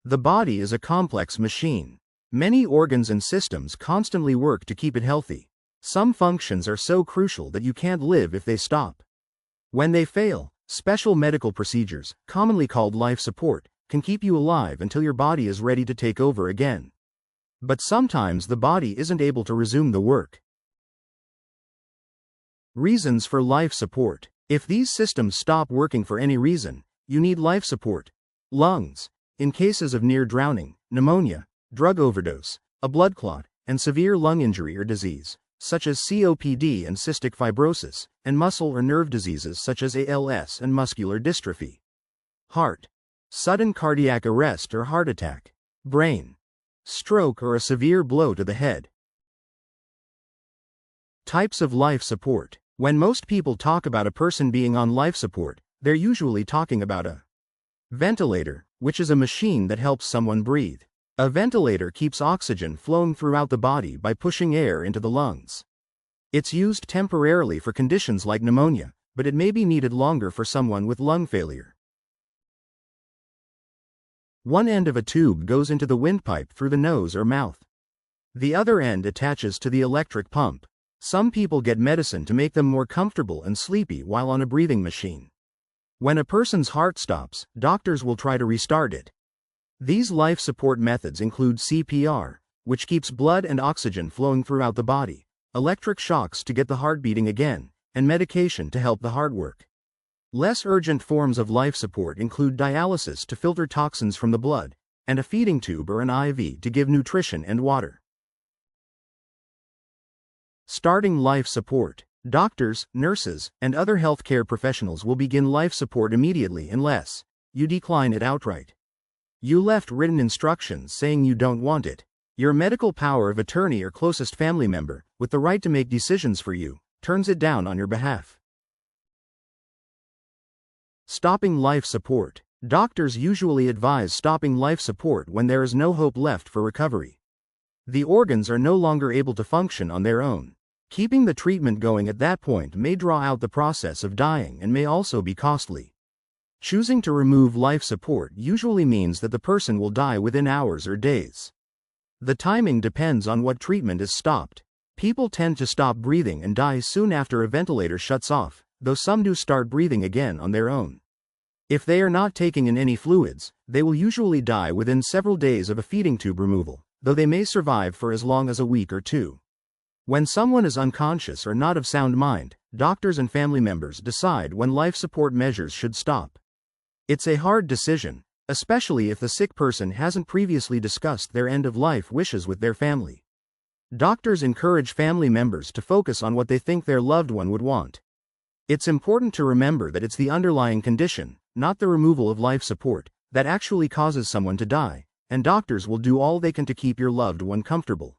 The body is a complex machine. Many organs and systems constantly work to keep it healthy. Some functions are so crucial that you can't live if they stop. When they fail, special medical procedures, commonly called life support, can keep you alive until your body is ready to take over again. But sometimes the body isn't able to resume the work. Reasons for life support. If these systems stop working for any reason, you need life support. Lungs. In cases of near drowning, pneumonia, drug overdose, a blood clot, and severe lung injury or disease, such as COPD and cystic fibrosis, and muscle or nerve diseases such as ALS and muscular dystrophy. Heart. Sudden cardiac arrest or heart attack. Brain. Stroke or a severe blow to the head. Types of life support. When most people talk about a person being on life support, they're usually talking about a ventilator, which is a machine that helps someone breathe. A ventilator keeps oxygen flowing throughout the body by pushing air into the lungs. It's used temporarily for conditions like pneumonia, but it may be needed longer for someone with lung failure. One end of a tube goes into the windpipe through the nose or mouth. The other end attaches to the electric pump. Some people get medicine to make them more comfortable and sleepy while on a breathing machine. When a person's heart stops, doctors will try to restart it. These life support methods include CPR, which keeps blood and oxygen flowing throughout the body, electric shocks to get the heart beating again, and medication to help the heart work. Less urgent forms of life support include dialysis to filter toxins from the blood, and a feeding tube or an IV to give nutrition and water. Starting life support. Doctors, nurses, and other healthcare professionals will begin life support immediately unless you decline it outright. You left written instructions saying you don't want it. Your medical power of attorney or closest family member, with the right to make decisions for you, turns it down on your behalf. Stopping life support. Doctors usually advise stopping life support when there is no hope left for recovery. The organs are no longer able to function on their own. Keeping the treatment going at that point may draw out the process of dying and may also be costly. Choosing to remove life support usually means that the person will die within hours or days. The timing depends on what treatment is stopped. People tend to stop breathing and die soon after a ventilator shuts off, though some do start breathing again on their own. If they are not taking in any fluids, they will usually die within several days of a feeding tube removal, though they may survive for as long as a week or two. When someone is unconscious or not of sound mind, doctors and family members decide when life support measures should stop. It's a hard decision, especially if the sick person hasn't previously discussed their end-of-life wishes with their family. Doctors encourage family members to focus on what they think their loved one would want. It's important to remember that it's the underlying condition, not the removal of life support, that actually causes someone to die, and doctors will do all they can to keep your loved one comfortable.